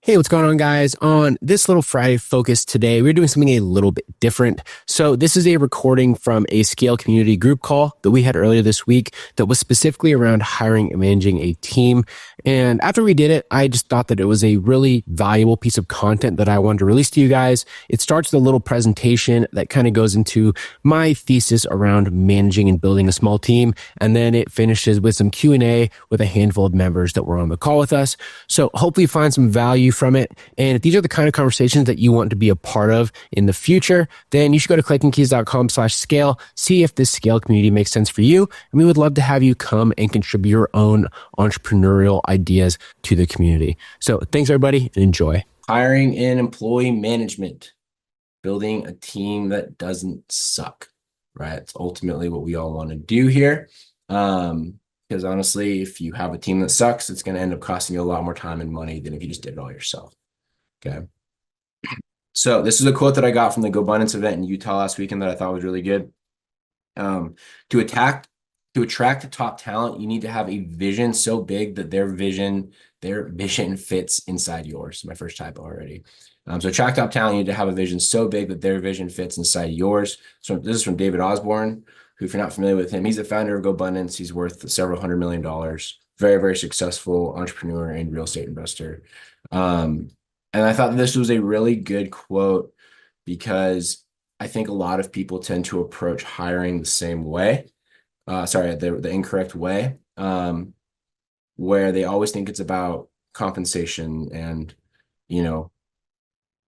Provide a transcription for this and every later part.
Hey, what's going on, guys? On this little Friday focus today, we're doing something a little bit different. So, this is a recording from a Scale community group call that we had earlier this week that was specifically around hiring and managing a team. And after we did it, I just thought that it was a really valuable piece of content that I wanted to release to you guys. It starts with a little presentation that kind of goes into my thesis around managing and building a small team. And then it finishes with some Q&A with a handful of members that were on the call with us. So hopefully you find some value from it. And if these are the kind of conversations that you want to be a part of in the future, then you should go to clickandkeys.com/scale, see if this Scale community makes sense for you. And we would love to have you come and contribute your own entrepreneurial ideas to the community. So thanks, everybody, and enjoy. Hiring and employee management, building a team that doesn't suck, right? It's ultimately what we all want to do here. Because honestly, if you have a team that sucks, it's going to end up costing you a lot more time and money than if you just did it all yourself. Okay. So this is a quote that I got from the GoBundance event in Utah last weekend that I thought was really good. To attract top talent, you need to have a vision so big that their vision fits inside yours. My first typo already. So attract top talent, you need to have a vision so big that their vision fits inside yours. So this is from David Osborne, who, if you're not familiar with him, he's the founder of GoBundance. He's worth several $100 million. Very, very successful entrepreneur and real estate investor. And I thought this was a really good quote because I think a lot of people tend to approach hiring the same way. The incorrect way, where they always think it's about compensation and,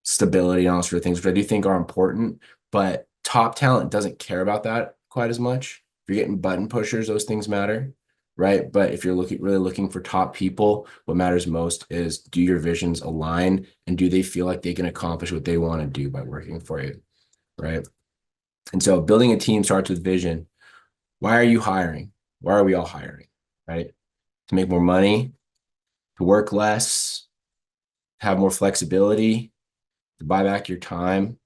stability and all sort of things, which I do think are important, but top talent doesn't care about that quite as much. If you're getting button pushers, those things matter, right? But if you're really looking for top people, what matters most is, do your visions align and do they feel like they can accomplish what they want to do by working for you, right? And so building a team starts with vision. Why are you hiring? Why are we all hiring, right? To make more money, to work less, to have more flexibility, to buy back your time.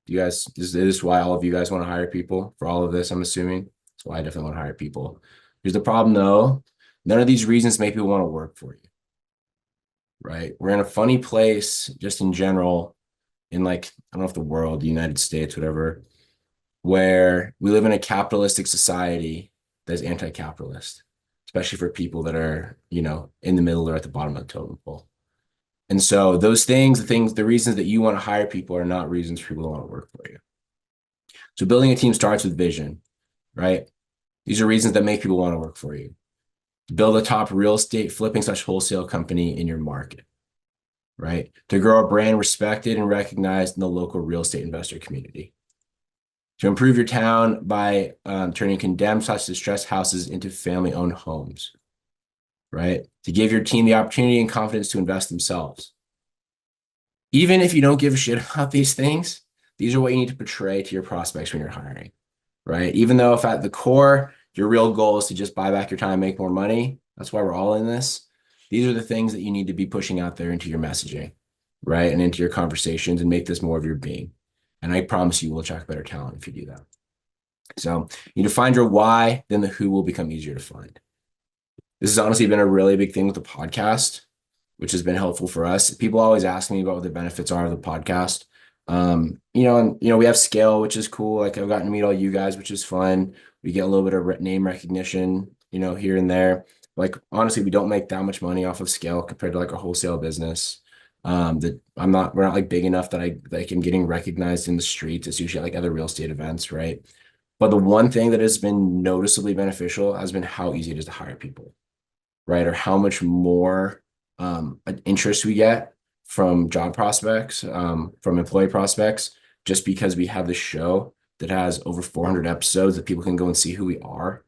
This is why all of you guys want to hire people for all of this, I'm assuming. That's why I definitely want to hire people. Here's the problem though. None of these reasons make people want to work for you, right? We're in a funny place just in general in I don't know if the world, the United States, whatever, where we live in a capitalistic society that's anti-capitalist, especially for people that are, in the middle or at the bottom of the totem pole. And so those things, the reasons that you want to hire people are not reasons for people to want to work for you. So building a team starts with vision, right? These are reasons that make people want to work for you. To build a top real estate flipping/wholesale company in your market, right? To grow a brand respected and recognized in the local real estate investor community. To improve your town by turning condemned/distressed houses into family-owned homes, right? To give your team the opportunity and confidence to invest themselves. Even if you don't give a shit about these things, these are what you need to portray to your prospects when you're hiring, right? Even though if at the core, your real goal is to just buy back your time, make more money, that's why we're all in this. These are the things that you need to be pushing out there into your messaging, right? And into your conversations and make this more of your being. And I promise you will attract better talent if you do that. So you need to find your why, then the who will become easier to find. This has honestly been a really big thing with the podcast, which has been helpful for us. People always ask me about what the benefits are of the podcast. We have scale, which is cool. I've gotten to meet all you guys, which is fun. We get a little bit of name recognition, here and there. Honestly, we don't make that much money off of scale compared to a wholesale business. We're not big enough that I am getting recognized in the streets. It's usually other real estate events, right? But the one thing that has been noticeably beneficial has been how easy it is to hire people, right? Or how much more interest we get from job prospects, from employee prospects, just because we have this show that has over 400 episodes that people can go and see who we are,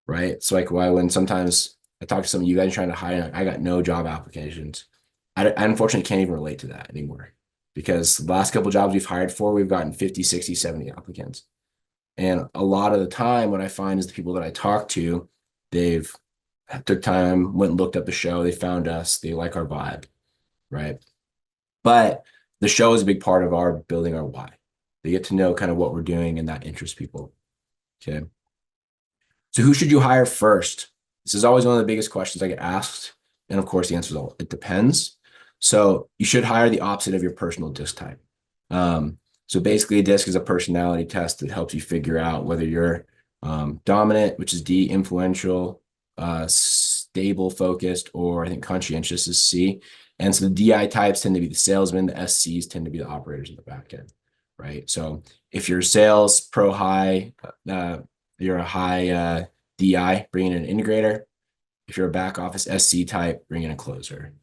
right? So why when sometimes I talk to some of you guys trying to hire, I got no job applications. I unfortunately can't even relate to that anymore because the last couple of jobs we've hired for, we've gotten 50, 60, 70 applicants. And a lot of the time what I find is the people that I talk to, they've took time, went and looked up the show, they found us, they like our vibe, right? But the show is a big part of our building our why. They get to know kind of what we're doing and that interests people, okay? So who should you hire first? This is always one of the biggest questions I get asked. And of course, the answer is it depends. So you should hire the opposite of your personal disc type. So basically, a disc is a personality test that helps you figure out whether you're dominant, which is D, influential, stable, focused, or I think conscientious is C. And so the DI types tend to be the salesmen, the SCs tend to be the operators in the back end, right? So if you're sales pro high, you're a high DI, bring in an integrator. If you're a back office SC type, bring in a closer.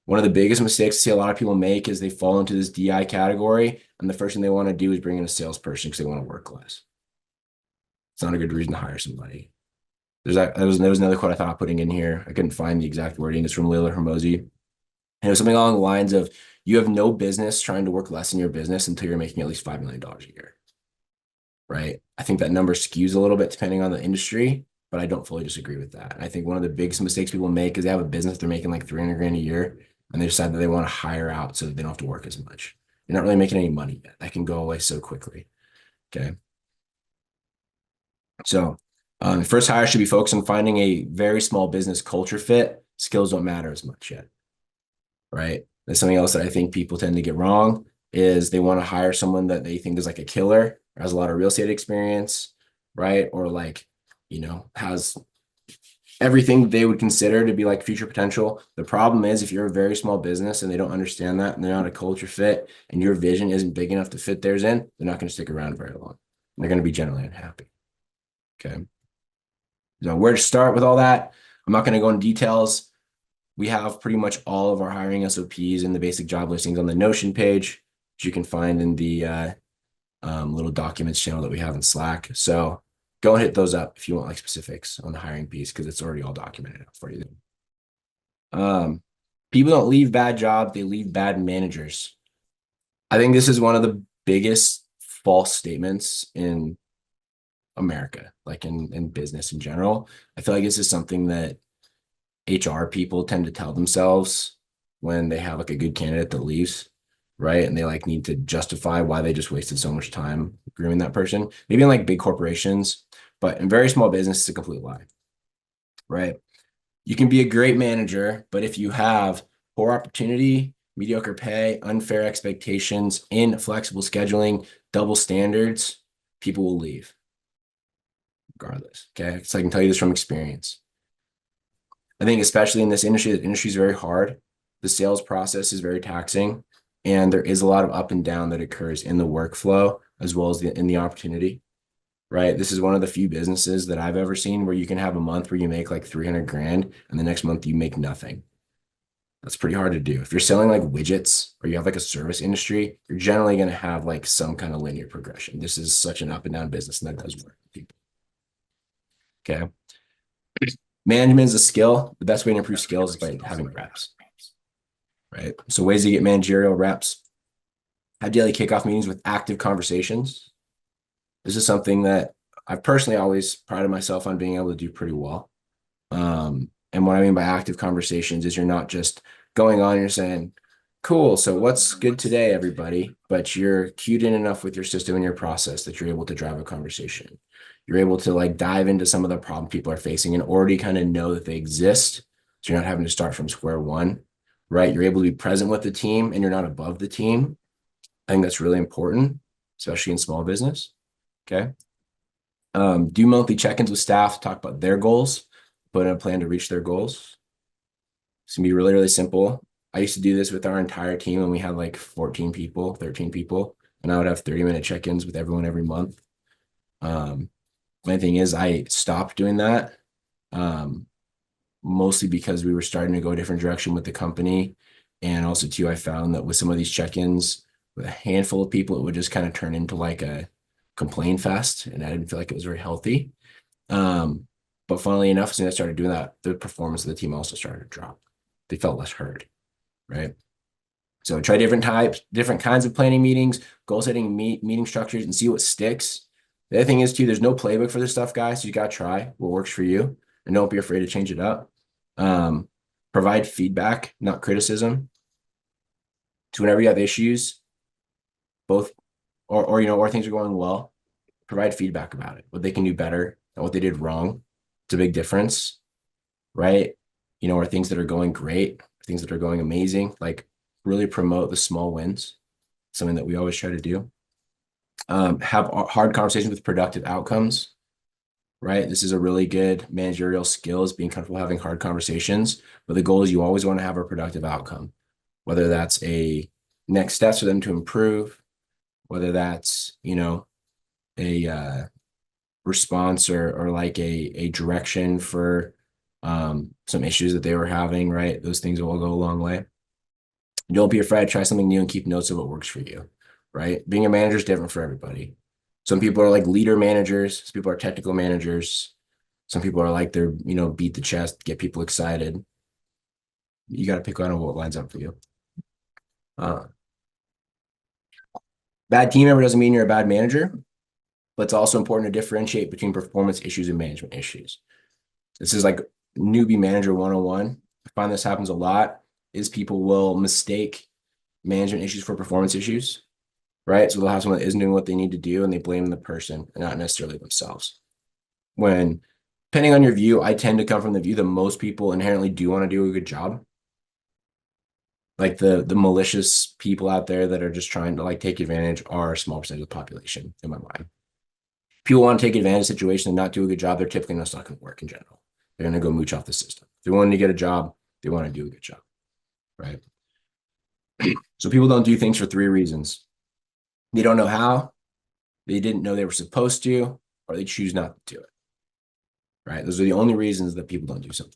One of the biggest mistakes I see a lot of people make is they fall into this DI category, and the first thing they want to do is bring in a salesperson because they want to work less. It's not a good reason to hire somebody. There was another quote I thought of putting in here. I couldn't find the exact wording. It's from Leila Hermosi. And it was something along the lines of, you have no business trying to work less in your business until you're making at least $5 million a year, right? I think that number skews a little bit depending on the industry, but I don't fully disagree with that. And I think one of the biggest mistakes people make is they have a business, they're making like 300 grand a year, and they decide that they want to hire out so that they don't have to work as much. You're not really making any money yet. That can go away so quickly. Okay. So the first hire should be focused on finding a very small business culture fit. Skills don't matter as much yet, right? That's something else that I think people tend to get wrong is they want to hire someone that they think is like a killer or has a lot of real estate experience, right? Or like, has everything they would consider to be like future potential. The problem is if you're a very small business and they don't understand that and they're not a culture fit and your vision isn't big enough to fit theirs in, they're not going to stick around very long. They're going to be generally unhappy. Okay. So where to start with all that? I'm not going to go into details. We have pretty much all of our hiring SOPs and the basic job listings on the Notion page, which you can find in the little documents channel that we have in Slack. So go and hit those up if you want like specifics on the hiring piece because it's already all documented for you. People don't leave bad jobs, they leave bad managers. I think this is one of the biggest false statements in America, like in business in general. I feel like this is something that HR people tend to tell themselves when they have like a good candidate that leaves, right? And they like need to justify why they just wasted so much time grooming that person. Maybe in like big corporations, but in very small business, it's a complete lie, right? You can be a great manager, but if you have poor opportunity, mediocre pay, unfair expectations, inflexible scheduling, double standards, people will leave regardless. Okay. So I can tell you this from experience. I think especially in this industry, the industry is very hard. The sales process is very taxing, and there is a lot of up and down that occurs in the workflow as well as in the opportunity, right? This is one of the few businesses that I've ever seen where you can have a month where you make like 300 grand and the next month you make nothing. That's pretty hard to do. If you're selling like widgets or you have like a service industry, you're generally going to have like some kind of linear progression. This is such an up and down business, and that does work for people. Okay. Management is a skill. The best way to improve skills is by having reps, right? So ways to get managerial reps: have daily kickoff meetings with active conversations. This is something that I've personally always prided myself on being able to do pretty well. And what I mean by active conversations is you're not just going on and you're saying, cool, so what's good today, everybody? But you're cued in enough with your system and your process that you're able to drive a conversation. You're able to like dive into some of the problem people are facing and already kind of know that they exist. So you're not having to start from square one, right? You're able to be present with the team and you're not above the team. I think that's really important, especially in small business. Okay. Do monthly check-ins with staff, talk about their goals, put in a plan to reach their goals. It's gonna be really, really simple. I used to do this with our entire team when we had like 14 people, 13 people, and I would have 30-minute check-ins with everyone every month. My thing is I stopped doing that, mostly because we were starting to go a different direction with the company. And also too, I found that with some of these check-ins, with a handful of people, it would just kind of turn into like a complain fest, and I didn't feel like it was very healthy. But funnily enough, as soon as I started doing that, the performance of the team also started to drop. They felt less heard, right? So try different types, different kinds of planning meetings, goal setting meeting structures, and see what sticks. The other thing is too, there's no playbook for this stuff, guys. So you got to try what works for you, and don't be afraid to change it up. Provide feedback, not criticism. So whenever you have issues, both or things are going well, provide feedback about it, what they can do better and what they did wrong. It's a big difference, right? Or things that are going great, things that are going amazing. Like really promote the small wins, something that we always try to do. Have hard conversations with productive outcomes, right? This is a really good managerial skill, is being comfortable having hard conversations. But the goal is you always want to have a productive outcome, whether that's a next steps for them to improve, whether that's, a response or like a direction for some issues that they were having, right? Those things will go a long way. Don't be afraid to try something new and keep notes of what works for you, right? Being a manager is different for everybody. Some people are like leader managers, some people are technical managers, some people are like they're, beat the chest, get people excited. You got to pick on what lines up for you. Uh, Bad team member doesn't mean you're a bad manager, but it's also important to differentiate between performance issues and management issues. This is like newbie manager 101. I find this happens a lot is people will mistake management issues for performance issues, right? So they'll have someone that isn't doing what they need to do and they blame the person and not necessarily themselves. When, depending on your view, I tend to come from the view that most people inherently do want to do a good job. Like the malicious people out there that are just trying to like take advantage are a small percentage of the population in my mind. People want to take advantage of the situation and not do a good job, they're typically not going to work in general. They're going to go mooch off the system. If they're wanting to get a job, they want to do a good job, right? So people don't do things for three reasons. They don't know how, they didn't know they were supposed to, or they choose not to do it, right? Those are the only reasons that people don't do something.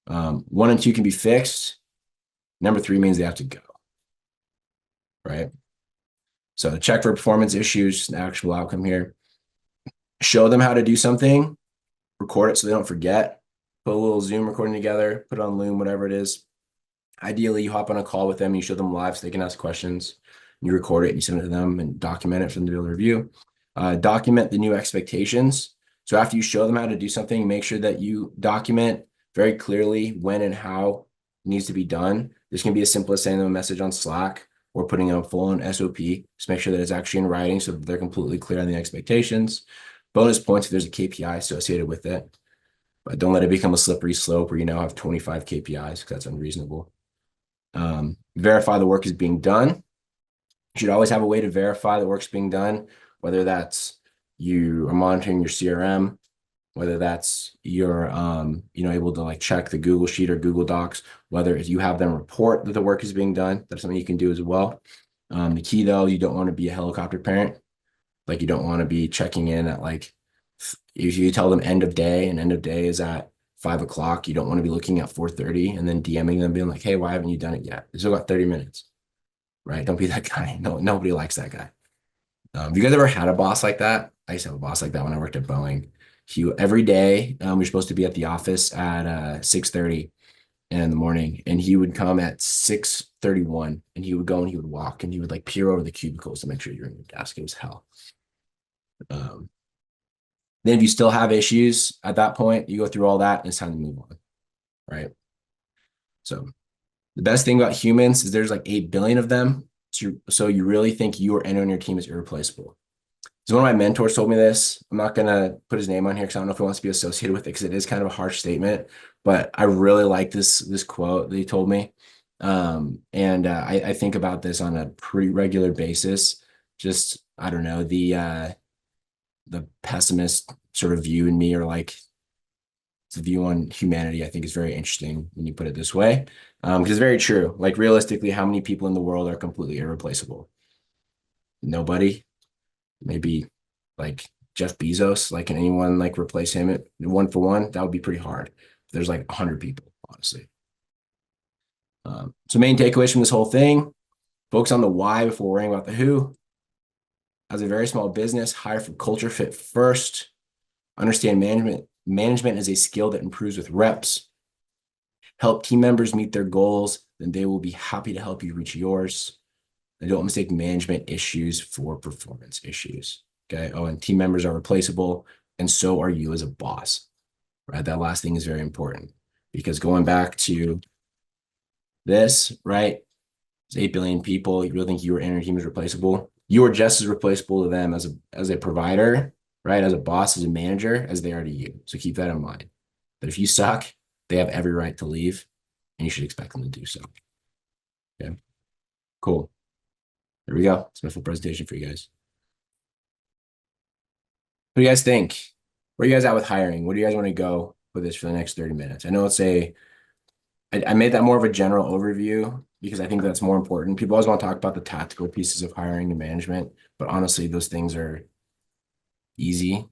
1 and 2 can be fixed. Number 3 means they have to go, right? So check for performance issues, an actual outcome here. Show them how to do something, record it so they don't forget. Put a little Zoom recording together, put it on Loom, whatever it is. Ideally, you hop on a call with them, and you show them live so they can ask questions. You record it, and you send it to them and document it for them to be able to review. Document the new expectations. So after you show them how to do something, make sure that you document very clearly when and how it needs to be done. This can be as simple as sending them a message on Slack or putting a full-on SOP. Just make sure that it's actually in writing so that they're completely clear on the expectations. Bonus points if there's a KPI associated with it. But don't let it become a slippery slope where you now have 25 KPIs because that's unreasonable. Verify the work is being done. You should always have a way to verify the work's being done, whether that's you are monitoring your CRM, whether that's you're able to like check the Google Sheet or Google Docs, whether you have them report that the work is being done. That's something you can do as well. The key though, you don't want to be a helicopter parent. Like you don't want to be checking in at like if you tell them end of day and end of day is at 5 o'clock, you don't want to be looking at 4:30 and then DMing them being like, hey, why haven't you done it yet? It's still got 30 minutes, right? Don't be that guy. No, nobody likes that guy. Have you guys ever had a boss like that? I used to have a boss like that when I worked at Boeing. Every day, we were supposed to be at the office at 6:30 in the morning, and he would come at 6:31, and he would go and he would walk, and he would like peer over the cubicles to make sure you're in your desk. It was hell. Then if you still have issues at that point, you go through all that and it's time to move on, right? So the best thing about humans is there's like 8 billion of them. So you really think you or anyone on your team is irreplaceable. So one of my mentors told me this. I'm not going to put his name on here because I don't know if he wants to be associated with it because it is kind of a harsh statement, but I really like this quote that he told me. I think about this on a pretty regular basis. Just, I don't know, the pessimist sort of view in me, or like the view on humanity, I think is very interesting when you put it this way. Because it's very true. Like realistically, how many people in the world are completely irreplaceable? Nobody. Maybe like Jeff Bezos. Like, can anyone like replace him at 1 for 1? That would be pretty hard. There's like 100 people, honestly. So main takeaways from this whole thing: focus on the why before worrying about the who. As a very small business, hire for culture fit first. Understand management is a skill that improves with reps. Help team members meet their goals, then they will be happy to help you reach yours. And don't mistake management issues for performance issues. Okay. Oh, and team members are replaceable, and so are you as a boss. Right. That last thing is very important because going back to this, right? There's 8 billion people. You really think your inner team is replaceable? You are just as replaceable to them as a provider, right? As a boss, as a manager, as they are to you. So keep that in mind. But if you suck, they have every right to leave, and you should expect them to do so. Okay. Cool. There we go. It's my full presentation for you guys. What do you guys think? Where are you guys at with hiring? Where do you guys want to go with this for the next 30 minutes? I know I made that more of a general overview because I think that's more important. People always want to talk about the tactical pieces of hiring and management, but honestly, those things are easy,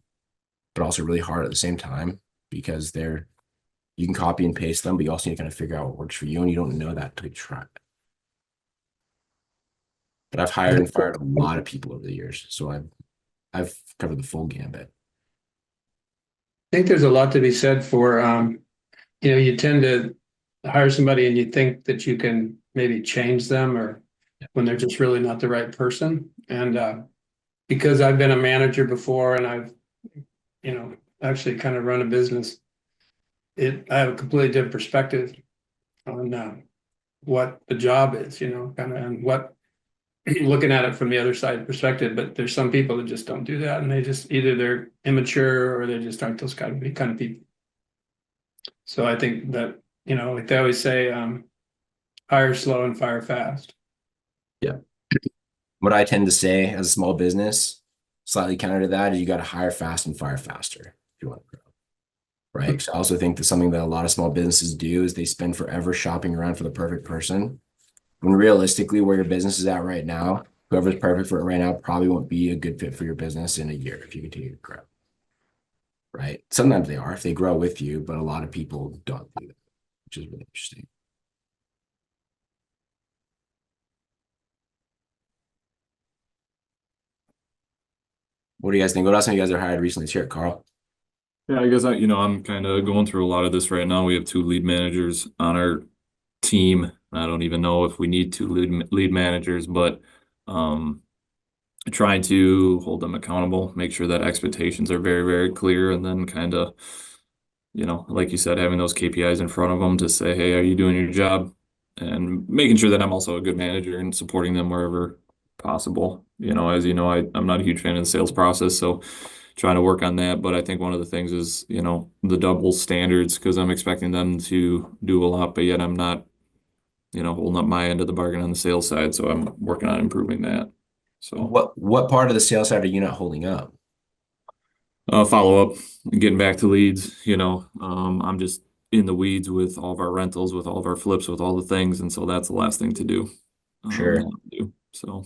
but also really hard at the same time because you can copy and paste them, but you also need to kind of figure out what works for you, and you don't know that until you try. But I've hired and fired a lot of people over the years, so I've covered the full gambit. I think there's a lot to be said for, you tend to hire somebody and you think that you can maybe change them or when they're just really not the right person. And because I've been a manager before and I've, actually kind of run a business, I have a completely different perspective on what the job is, kind of, and what looking at it from the other side perspective. But there's some people that just don't do that, and they just either they're immature or they just aren't those kind of people. So I think that, like they always say, hire slow and fire fast. Yeah. What I tend to say as a small business, slightly counter to that, is you got to hire fast and fire faster if you want to grow. Right. Because I also think that something that a lot of small businesses do is they spend forever shopping around for the perfect person. When realistically, where your business is at right now, whoever's perfect for it right now probably won't be a good fit for your business in a year if you continue to grow. Right. Sometimes they are if they grow with you, but a lot of people don't do that, which is really interesting. What do you guys think? What else have you guys are hired recently? Let's hear it, Carl. Yeah, I guess I'm kind of going through a lot of this right now. We have two lead managers on our team. I don't even know if we need two lead managers, but um, trying to hold them accountable, make sure that expectations are very, very clear, and then kind of, like you said, having those KPIs in front of them to say, hey, are you doing your job? And making sure that I'm also a good manager and supporting them wherever possible. As you know, I'm not a huge fan of the sales process, so trying to work on that. But I think one of the things is, the double standards because I'm expecting them to do a lot, but yet I'm not, holding up my end of the bargain on the sales side. So I'm working on improving that. So What part of the sales side are you not holding up? follow up, getting back to leads, I'm just in the weeds with all of our rentals, with all of our flips, with all the things. And so that's the last thing to do. Sure. So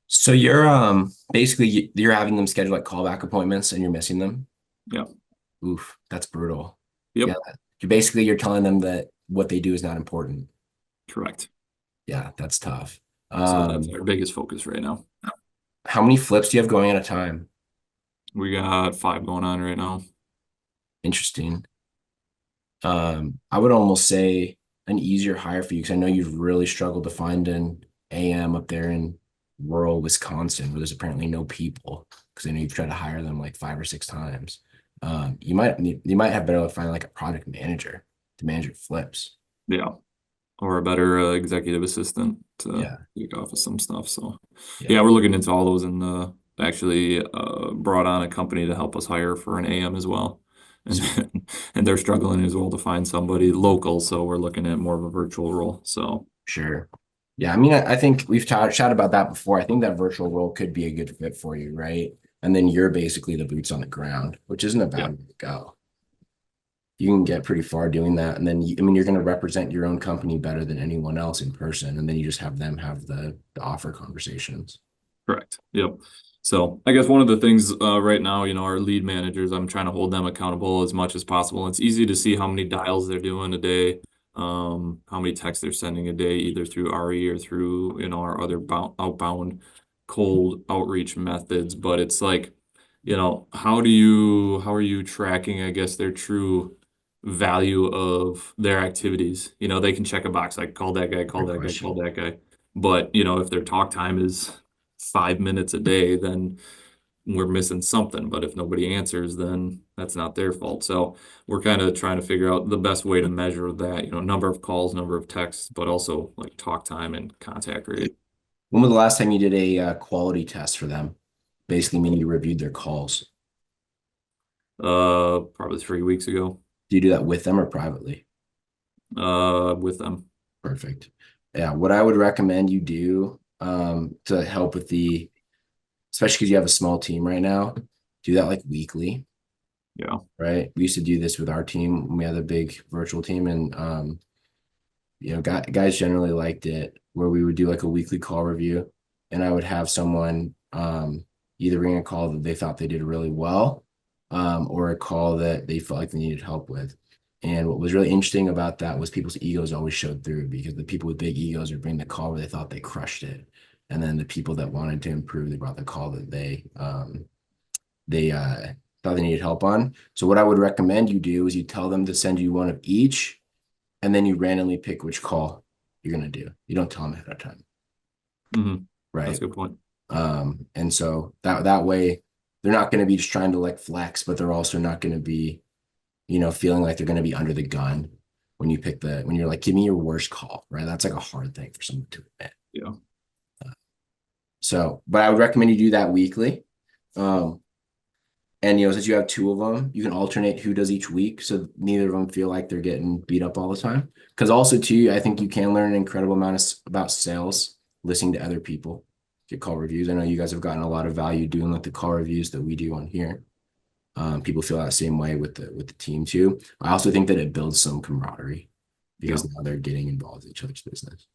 So you're basically you're having them schedule like callback appointments and you're missing them. yeah. Oof, that's brutal. Yep. Yeah. You're telling them that what they do is not important. Correct. Yeah, that's tough. So that's our biggest focus right now. How many flips do you have going at a time? We got 5 going on right now. Interesting. I would almost say an easier hire for you because I know you've really struggled to find an AM up there in rural Wisconsin where there's apparently no people because I know you've tried to hire them like 5 or 6 times. You might have better luck finding like a project manager to manage your flips. Yeah. Or a better executive assistant to Yeah. take off of some stuff. So Yeah. yeah, we're looking into all those and actually brought on a company to help us hire for an AM as well. And and they're struggling as well to find somebody local. So we're looking at more of a virtual role. So Sure. Yeah, I mean, I think we've chatted about that before. I think that virtual role could be a good fit for you, right? And then you're basically the boots on the ground, which isn't a yeah, bad way to go. You can get pretty far doing that. And then, you're going to represent your own company better than anyone else in person. And then you just have them have the offer conversations. correct. Yep. So I guess one of the things right now, our lead managers, I'm trying to hold them accountable as much as possible. It's easy to see how many dials they're doing a day, how many texts they're sending a day, either through RE or through, our other outbound cold outreach methods. But it's like, how are you tracking, I guess, their true value of their activities? They can check a box like call that guy, call Good that guy, call question. that guy. But, if their talk time is 5 minutes a day, then we're missing something. But if nobody answers, then that's not their fault. So we're kind of trying to figure out the best way to measure that, number of calls, number of texts, but also like talk time and contact rate. When was the last time you did a quality test for them? Basically, meaning you reviewed their calls. Probably 3 weeks ago, Do you do that with them or privately? with them. Perfect. Yeah, what I would recommend you do to help with especially because you have a small team right now, do that like weekly, Yeah. right? We used to do this with our team when we had a big virtual team, and guys generally liked it where we would do like a weekly call review, and I would have someone either ring a call that they thought they did really well, or a call that they felt like they needed help with. And what was really interesting about that was people's egos always showed through, because the people with big egos would bring the call where they thought they crushed it. And then the people that wanted to improve, they brought the call that they thought they needed help on. So what I would recommend you do is you tell them to send you one of each, and then you randomly pick which call you're gonna do. You don't tell them ahead of time, Mm-hmm. right? That's a good point. And so that way they're not gonna be just trying to like flex, but they're also not gonna be, feeling like they're gonna be under the gun when you're like, give me your worst call, right? That's like a hard thing for someone to admit. Yeah. So, but I would recommend you do that weekly. And since you have two of them, you can alternate who does each week, so neither of them feel like they're getting beat up all the time. Because also too, I think you can learn an incredible amount about sales, listening to other people, get call reviews. I know you guys have gotten a lot of value doing like the call reviews that we do on here. People feel that same way with the team too. I also think that it builds some camaraderie, because now they're getting involved in each other's business.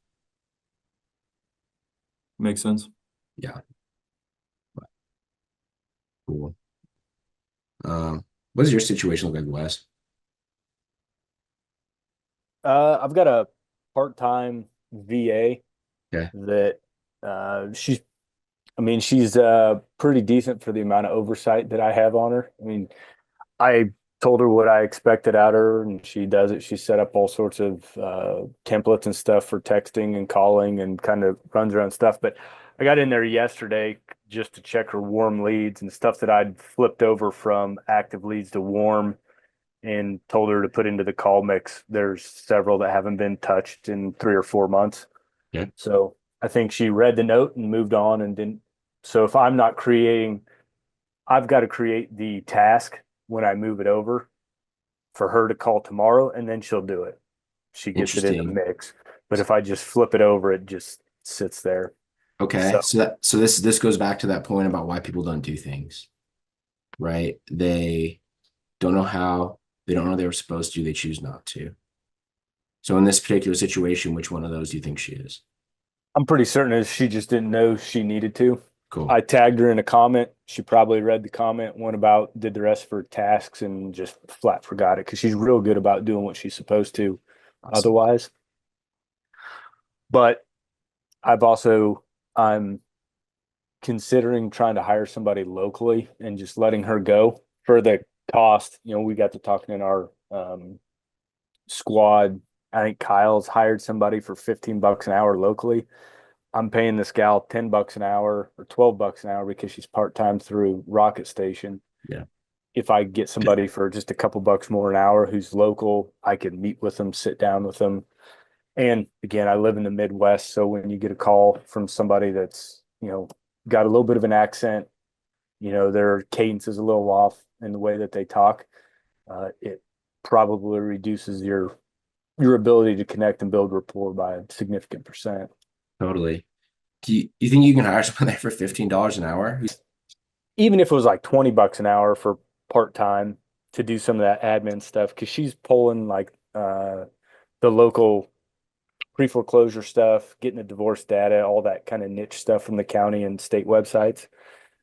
Makes sense. Yeah. Cool. What does your situation look like, Wes? I've got a part-time VA Okay. that she's pretty decent for the amount of oversight that I have on her. I mean, I told her what I expected out of her, and she does it. She set up all sorts of templates and stuff for texting and calling, and kind of runs her own stuff. But I got in there yesterday just to check her warm leads and stuff that I'd flipped over from active leads to warm, and told her to put into the call mix. There's several that haven't been touched in 3 or 4 months. Yeah. So I think she read the note and moved on and didn't. So if I'm not creating, I've got to create the task when I move it over for her to call tomorrow, and then she'll do it. She gets it in the Interesting. mix. But if I just flip it over, it just sits there. Okay. So So this goes back to that point about why people don't do things, right? They don't know how, they don't know they were supposed to, they choose not to. So in this particular situation, which one of those do you think she is? I'm pretty certain that she just didn't know she needed to. Cool. I tagged her in a comment. She probably read the comment, went about, did the rest of her tasks, and just flat forgot it, because she's real good about doing what she's supposed to Awesome. otherwise. But I'm considering trying to hire somebody locally and just letting her go for the cost. We got to talking in our squad. I think Kyle's hired somebody for $15 an hour locally. I'm paying this gal $10 an hour or $12 an hour because she's part-time through Rocket Station. Yeah. If I get somebody for just a couple bucks more an hour who's local, I can meet with them, sit down with them. And again, I live in the Midwest, so when you get a call from somebody that's, got a little bit of an accent, their cadence is a little off in the way that they talk, it probably reduces your ability to connect and build rapport by a significant percent. Totally. Do you think you can hire someone there for $15 an hour? Even if it was like $20 an hour for part-time to do some of that admin stuff, because she's pulling like the local pre-foreclosure stuff, getting the divorce data, all that kind of niche stuff from the county and state websites,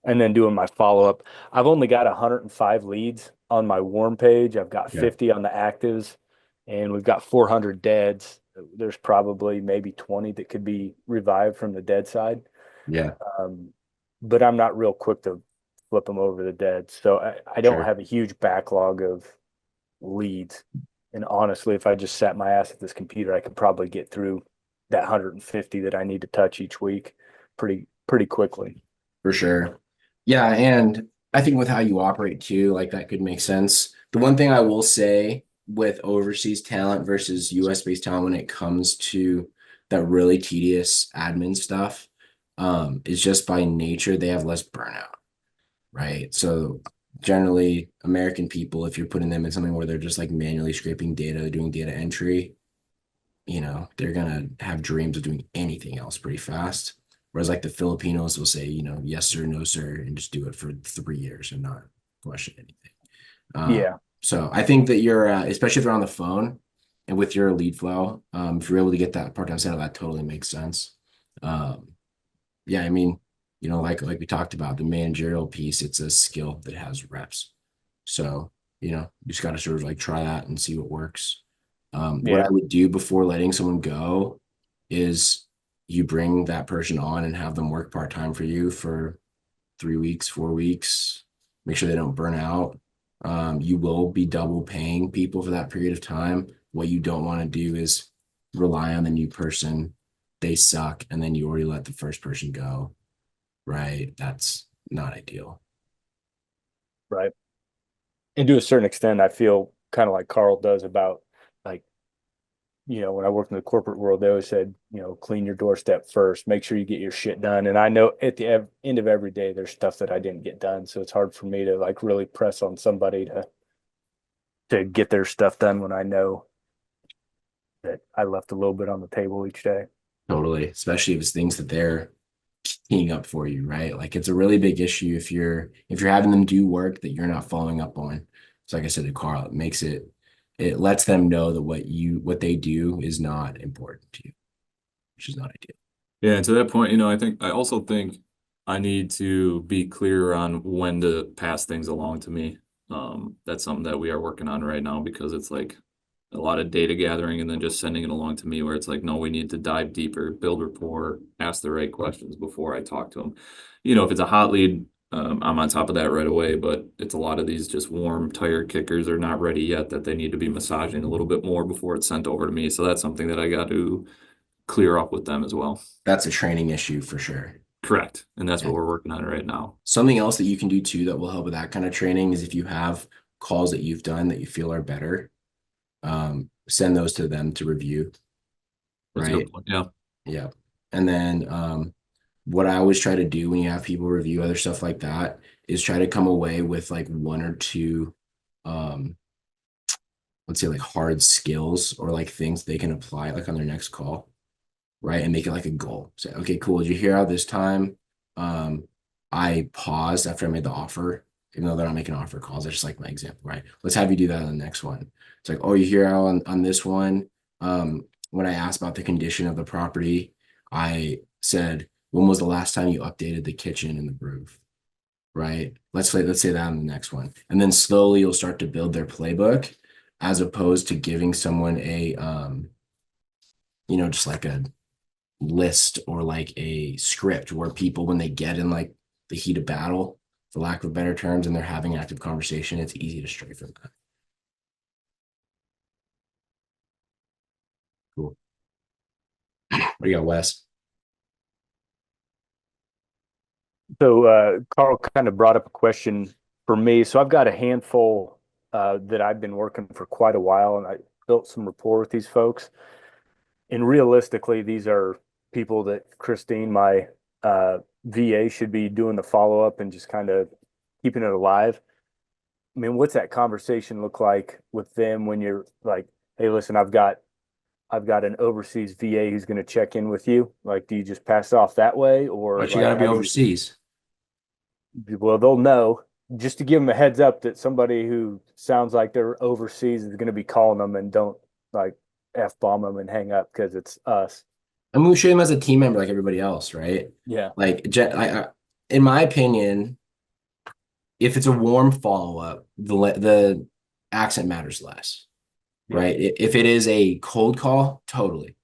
and then doing my follow-up. I've only got 105 leads on my warm page. I've got 50 on the actives, and we've got 400 deads. There's probably maybe 20 that could be revived from the dead side. Yeah. But I'm not real quick to flip them over the dead. So I don't Sure. have a huge backlog of leads. And honestly, if I just sat my ass at this computer, I could probably get through that 150 that I need to touch each week pretty quickly. For sure. Yeah, and I think with how you operate too, like that could make sense. The one thing I will say with overseas talent versus US based talent when it comes to that really tedious admin stuff, is just by nature they have less burnout, right? So generally American people, if you're putting them in something where they're just like manually scraping data, doing data entry, they're gonna have dreams of doing anything else pretty fast. Whereas like the Filipinos will say, yes sir, no sir, and just do it for 3 years and not question anything. Yeah. So I think that you're, especially if they're on the phone and with your lead flow, if you're able to get that part-time center, that totally makes sense. Yeah, I mean, like we talked about the managerial piece, it's a skill that has reps. So, you just got to sort of like try that and see what works. What Yeah. I would do before letting someone go is you bring that person on and have them work part-time for you for 3 weeks, 4 weeks, make sure they don't burn out. You will be double paying people for that period of time. What you don't want to do is rely on the new person. They suck, and then you already let the first person go. Right? That's not ideal. Right. And to a certain extent, I feel kind of like Carl does about like, when I worked in the corporate world, they always said, clean your doorstep first, make sure you get your shit done. And I know at the end of every day, there's stuff that I didn't get done. So it's hard for me to like really press on somebody to get their stuff done when I know that I left a little bit on the table each day. Totally, especially if it's things that they're teeing up for you, right? Like it's a really big issue if you're having them do work that you're not following up on. So like I said to Carl, it lets them know that what they do is not important to you, which is not ideal. Yeah, and to that point, I also think I need to be clear on when to pass things along to me. That's something that we are working on right now because it's like a lot of data gathering and then just sending it along to me where it's like, no, we need to dive deeper, build rapport, ask the right questions before I talk to them. If it's a hot lead, I'm on top of that right away, but it's a lot of these just warm tire kickers are not ready yet that they need to be massaging a little bit more before it's sent over to me. So that's something that I got to clear up with them as well. That's a training issue for sure. Correct. And that's what Yeah. we're working on right now. Something else that you can do too that will help with that kind of training is if you have calls that you've done that you feel are better, send those to them to review. That's a Right. good point. Yeah. Yeah. And then what I always try to do when you have people review other stuff like that is try to come away with like one or two let's say like hard skills or like things they can apply like on their next call, right? And make it like a goal. Say, okay, cool. Did you hear how this time I paused after I made the offer, even though they're not making offer calls. That's just like my example, right? Let's have you do that on the next one. It's like, oh, you hear how on this one, when I asked about the condition of the property, I said, when was the last time you updated the kitchen and the roof? Right? Let's say that on the next one. And then slowly you'll start to build their playbook as opposed to giving someone a just like a list or like a script where people, when they get in like the heat of battle, for lack of better terms, and they're having an active conversation, it's easy to stray from that. Cool. What do you got, Wes? So Carl kind of brought up a question for me. So I've got a handful that I've been working for quite a while, and I built some rapport with these folks. And realistically, these are people that Christine, my VA, should be doing the follow up and just kind of keeping it alive. I mean, what's that conversation look like with them when you're like, hey, listen, I've got an overseas VA who's going to check in with you. Like, do you just pass it off that way, or But you like got to be how do you? overseas. Well, they'll know just to give them a heads up that somebody who sounds like they're overseas is going to be calling them, and don't like F bomb them and hang up because it's us. And we treat him as a team member like everybody else, right? Yeah. Like, in my opinion, if it's a warm follow up, the accent matters less, right? If it is a cold call, totally.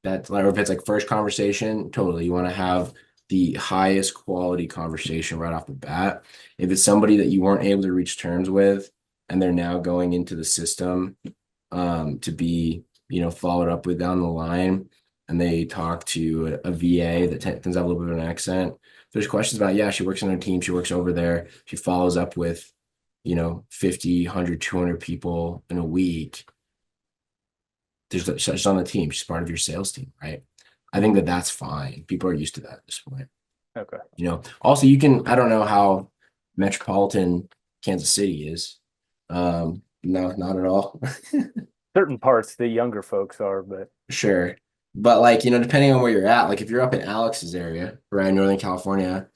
That's like, or if it's like first conversation, totally. You want to have the highest quality conversation right off the bat. If it's somebody that you weren't able to reach terms with, and they're now going into the system to be, followed up with down the line, and they talk to a VA that tends to have a little bit of an accent. There's questions about, yeah, she works on her team, she works over there, she follows up with, 50, 100, 200 people in a week. She's on the team. She's part of your sales team, right? I think that that's fine. People are used to that at this point. Okay. Also I don't know how metropolitan Kansas City is. No, not at all. Certain parts the younger folks are, but Sure. But like, depending on where you're at, like if you're up in Alex's area, right, Northern California,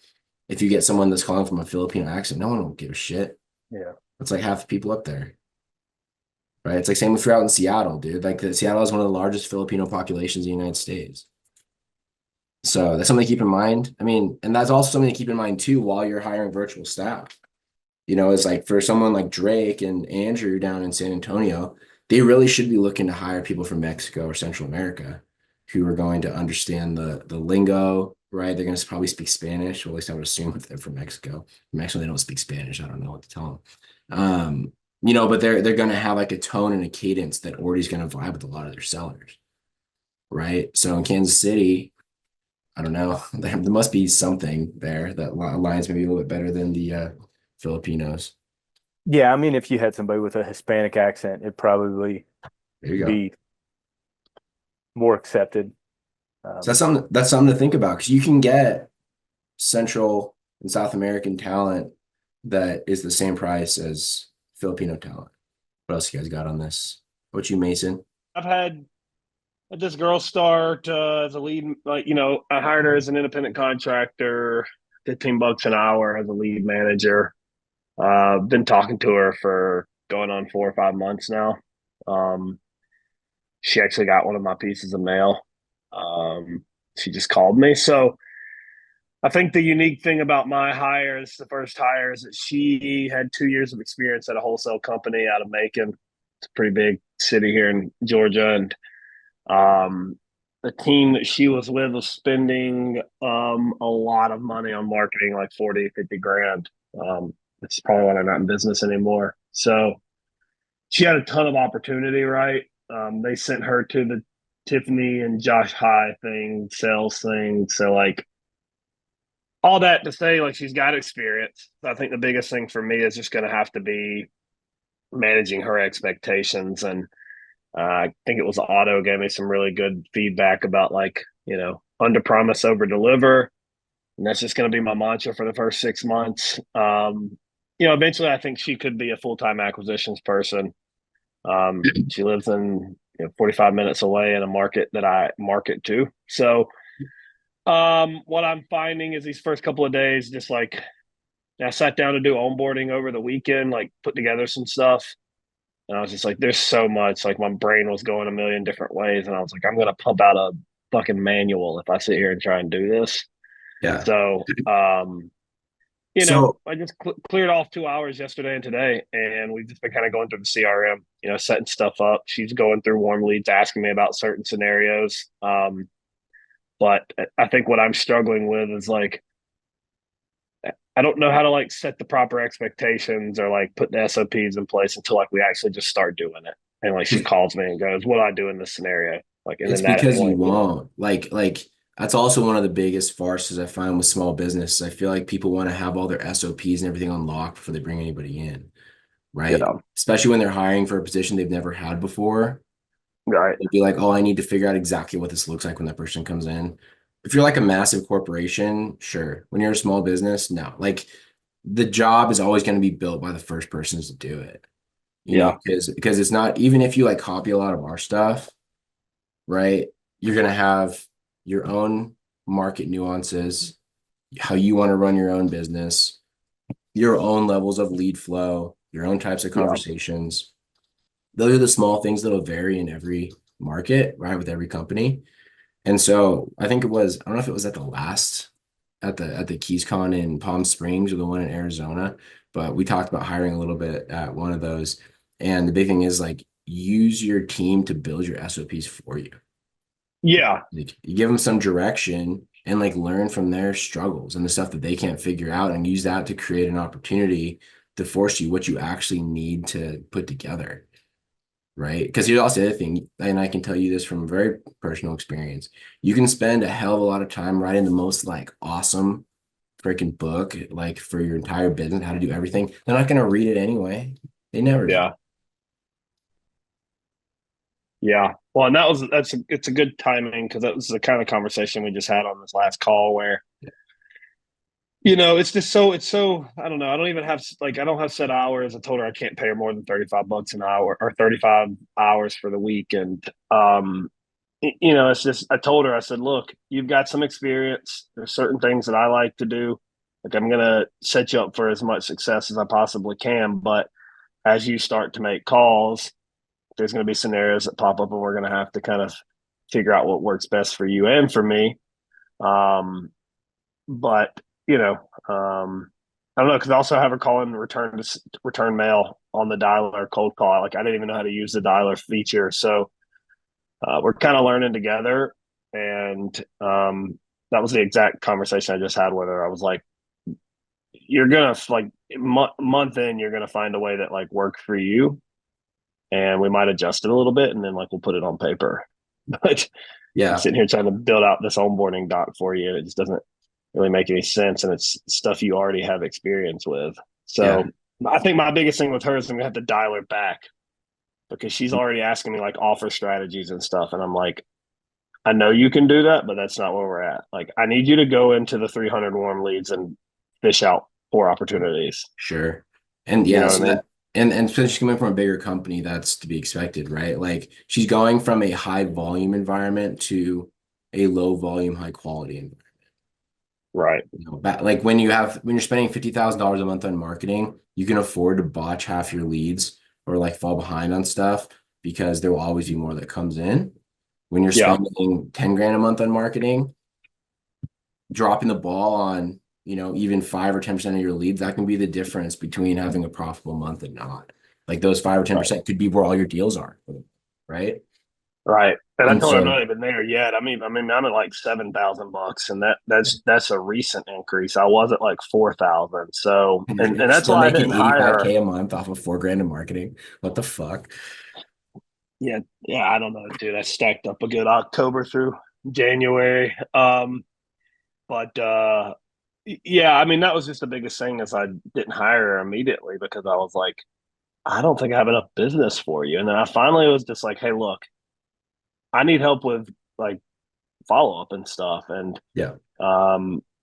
if you get someone that's calling from a Filipino accent, no one will give a shit. Yeah. It's like half the people up there, right? It's like same if you're out in Seattle, dude. Like Seattle is one of the largest Filipino populations in the United States. So that's something to keep in mind. I mean, and that's also something to keep in mind too while you're hiring virtual staff. It's like for someone like Drake and Andrew down in San Antonio, they really should be looking to hire people from Mexico or Central America who are going to understand the lingo, right? They're going to probably speak Spanish. Well, at least I would assume if they're from Mexico. Mexico, they don't speak Spanish. I don't know what to tell them. But they're going to have like a tone and a cadence that already is going to vibe with a lot of their sellers, right? So in Kansas City, I don't know. There must be something there that aligns maybe a little bit better than the Filipinos. Yeah, I mean, if you had somebody with a Hispanic accent, it'd probably There you go. be more accepted. So that's something to think about because you can get Central and South American talent that is the same price as Filipino talent. What else you guys got on this? What you, Mason? I've had this girl start as a lead, like, I hired her as an independent contractor, $15 an hour as a lead manager. Been talking to her for going on 4 or 5 months now. Um, she actually got one of my pieces of mail. She just called me. So I think the unique thing about my hire, this is the first hire, is that she had 2 years of experience at a wholesale company out of Macon. It's a pretty big city here in Georgia. And the team that she was with was spending a lot of money on marketing, like 40, 50 grand. It's probably why they're not in business anymore. So she had a ton of opportunity, right? They sent her to the Tiffany and Josh High thing, sales thing. So like all that to say, like she's got experience. I think the biggest thing for me is just going to have to be managing her expectations. And I think it was Otto gave me some really good feedback about like, under promise, over deliver. And that's just going to be my mantra for the first 6 months. Eventually I think she could be a full-time acquisitions person. She lives in 45 minutes away in a market that I market to. So what I'm finding is these first couple of days, just like I sat down to do onboarding over the weekend, like put together some stuff. And I was just like, there's so much. Like my brain was going a million different ways. And I was like, I'm gonna pump out a fucking manual if I sit here and try and do this. Yeah. So So I just cleared off 2 hours yesterday and today, and we've just been kind of going through the CRM, setting stuff up. She's going through warm leads, asking me about certain scenarios. But I think what I'm struggling with is like, I don't know how to like set the proper expectations or like put the SOPs in place until like we actually just start doing it. And like she calls me and goes, "What do I do in this scenario?" Like, and it's then that because you point, won't. Like that's also one of the biggest farces I find with small business. I feel like people want to have all their SOPs and everything unlocked before they bring anybody in, right? Especially when they're hiring for a position they've never had before. right? They'd be like, oh, I need to figure out exactly what this looks like when that person comes in. If you're like a massive corporation, sure. When you're a small business, no. Like the job is always going to be built by the first persons to do it. Yeah, Because it's not, even if you like copy a lot of our stuff, right? You're going to have your own market nuances, how you want to run your own business, your own levels of lead flow, your own types of yeah, conversations. Those are the small things that'll vary in every market, right? With every company. And so I think I don't know if it was at the last at the KeysCon in Palm Springs or the one in Arizona, but we talked about hiring a little bit at one of those. And the big thing is like use your team to build your SOPs for you. yeah, Like you give them some direction and like learn from their struggles and the stuff that they can't figure out and use that to create an opportunity to force you what you actually need to put together. Right. Because here's also the other thing, and I can tell you this from a very personal experience. You can spend a hell of a lot of time writing the most like awesome freaking book, like for your entire business, how to do everything. They're not going to read it anyway. They never do. yeah, yeah. Well, and it's a good timing because that was the kind of conversation we just had on this last call where it's so I don't know. I don't even have like I don't have set hours. I told her I can't pay her more than $35 an hour or 35 hours for the week. And you know, it's just, I told her, I said, look, you've got some experience. There's certain things that I like to do. Like, I'm going to set you up for as much success as I possibly can. But as you start to make calls, there's going to be scenarios that pop up, and we're going to have to kind of figure out what works best for you and for me. But you know, I don't know, because I also have her call in return mail on the dialer cold call. Like, I didn't even know how to use the dialer feature, so we're kind of learning together. And that was the exact conversation I just had with her. I was like, "You're gonna like month in, you're gonna find a way that like works for you, and we might adjust it a little bit, and then like we'll put it on paper." But I'm Yeah. sitting here trying to build out this onboarding doc for you. It just doesn't really make any sense, and it's stuff you already have experience with. Yeah. So I think my biggest thing with her is I'm gonna have to dial her back, because she's already asking me like offer strategies and stuff, and I'm like, I know you can do that, but that's not where we're at. Like, I need you to go into the 300 warm leads and fish out 4 opportunities. Sure. And You yeah, know what so I mean? that and since she's coming from a bigger company, that's to be expected, right? Like she's going from a high volume environment to a low volume, high quality environment. Right. You know, like when you're spending $50,000 a month on marketing, you can afford to botch half your leads or like fall behind on stuff because there will always be more that comes in. When you're Yeah. spending 10 grand a month on marketing, dropping the ball on, even 5 or 10% of your leads, that can be the difference between having a profitable month and not. Like those 5 or Right. 10% could be where all your deals are, right? Right. And I And told her I'm so not even there yet. I mean, I'm at like $7,000, and that's a recent increase. I was at like 4,000. So, and and you're that's still why I making didn't hire her. 85K a month off of 4 grand in marketing. What the fuck? Yeah, yeah, I don't know, dude. I stacked up a good October through January. But yeah, I mean, that was just the biggest thing, is I didn't hire her immediately because I was like, I don't think I have enough business for you. And then I finally was just like, hey, look, I need help with like follow up and stuff. And Yeah.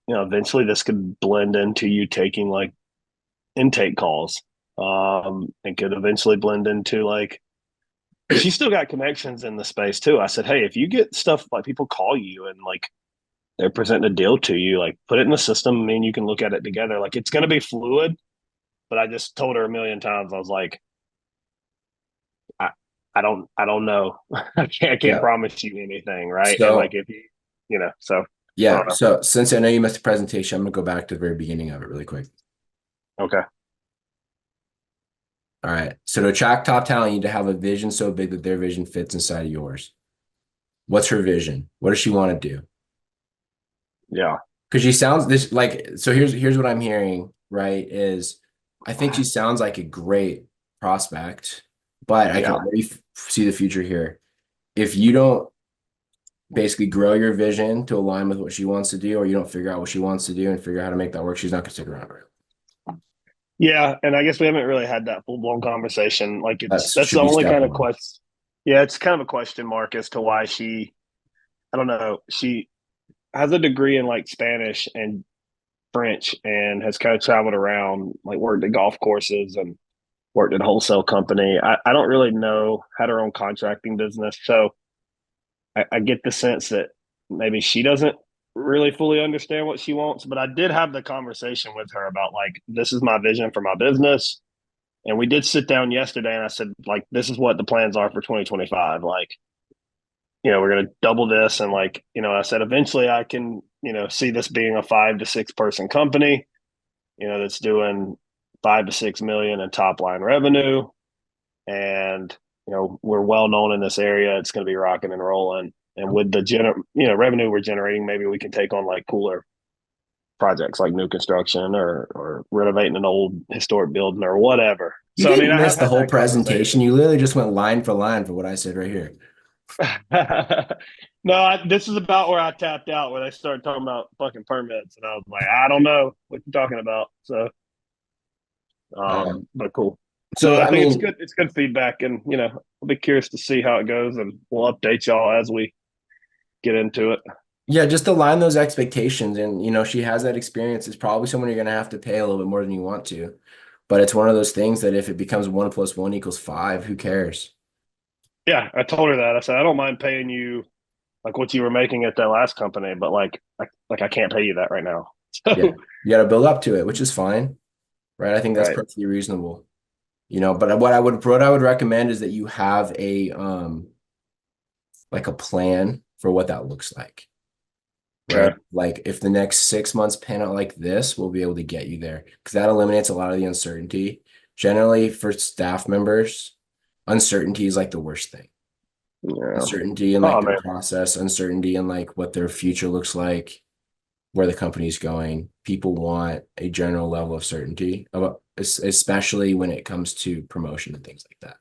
eventually this could blend into you taking like intake calls. And could eventually blend into like, she's still got connections in the space too. I said, hey, if you get stuff like people call you and like they're presenting a deal to you, like put it in the system. I mean, you can look at it together. Like, it's going to be fluid, but I just told her a million times. I was like, I, I don't know. I can't Yeah. promise you anything. Right. And like, So if so I yeah. don't know. So since I know you missed the presentation, I'm gonna go back to the very beginning of it really quick. Okay. All right. So to attract top talent, you need to have a vision so big that their vision fits inside of yours. What's her vision? What does she want to do? Yeah. Because she sounds this like, so here's what I'm hearing, right? Is I think she sounds like a great prospect, but I can Yeah. already see the future here. If you don't basically grow your vision to align with what she wants to do, or you don't figure out what she wants to do and figure out how to make that work, she's not gonna stick around. Yeah. And I guess we haven't really had that full blown conversation. Like, That's that's should the be only step kind of one. question. Yeah. It's kind of a question mark as to why I don't know. She has a degree in like Spanish and French, and has kind of traveled around, like worked at golf courses and worked at a wholesale company. I don't really know, had her own contracting business. So I get the sense that maybe she doesn't really fully understand what she wants. But I did have the conversation with her about like, this is my vision for my business. And we did sit down yesterday, and I said, like, this is what the plans are for 2025. Like, we're going to double this. And like, I said, eventually I can, see this being a 5 to 6 person company, that's doing 5 to 6 million in top line revenue. And, we're well known in this area. It's going to be rocking and rolling. And with the revenue we're generating, maybe we can take on like cooler projects like new construction or renovating an old historic building or whatever. You So, I mean, didn't I miss have the had whole that presentation. conversation. You literally just went line for line for what I said right here. No, this is about where I tapped out, where they started talking about fucking permits, and I was like, I don't know what you're talking about. So, but cool. No, So I I think it's mean, good. It's good feedback, and I'll be curious to see how it goes, and we'll update y'all as we get into it. yeah, just align those expectations. And, she has that experience. It's probably someone you're going to have to pay a little bit more than you want to. But it's one of those things that if it becomes 1 + 1 = 5, who cares? Yeah, I told her that. I said I don't mind paying you like what you were making at that last company, but like I can't pay you that right now. So, Yeah, you got to build up to it, which is fine, right? I think that's right. perfectly reasonable. But what I would recommend is that you have a like a plan for what that looks like, right? Okay. Like if the next 6 months pan out like this, we'll be able to get you there because that eliminates a lot of the uncertainty. Generally, for staff members, uncertainty is like the worst thing. Yeah. Uncertainty in like Oh their man. process, uncertainty in like what their future looks like, where the company's going. People want a general level of certainty about, especially when it comes to promotion and things like that.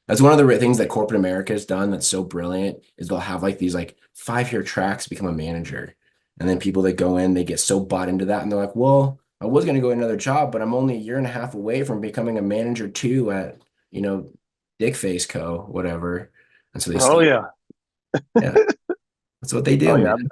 That's one of the things that corporate America has done that's so brilliant is they'll have like these like 5-year tracks to become a manager. And then people that go in, they get so bought into that and they're like, well, I was going to go another job, but I'm only a year and a half away from becoming a manager too at, Dickface Co, whatever. And so they Oh stay. yeah. Yeah, that's what they Oh do, yeah. man.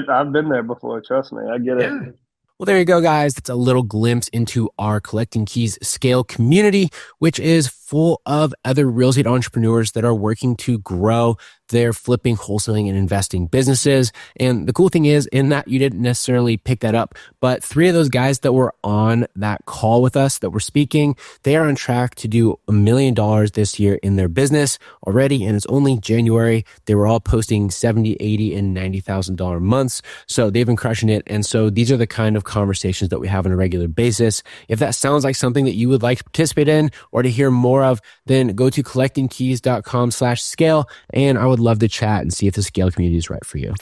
I've been there before. Trust me, I get it. Yeah. Well, there you go, guys. That's a little glimpse into our Collecting Keys Scale community, which is full of other real estate entrepreneurs that are working to grow their flipping, wholesaling, and investing businesses. And the cool thing is, in that, you didn't necessarily pick that up, but 3 of those guys that were on that call with us that were speaking, they are on track to do $1 million this year in their business already. And it's only January. They were all posting $70,000, $80,000, and $90,000 months. So they've been crushing it. And so these are the kind of conversations that we have on a regular basis. If that sounds like something that you would like to participate in or to hear more of, then go to collectingkeys.com/scale. And I would love to chat and see if the scale community is right for you.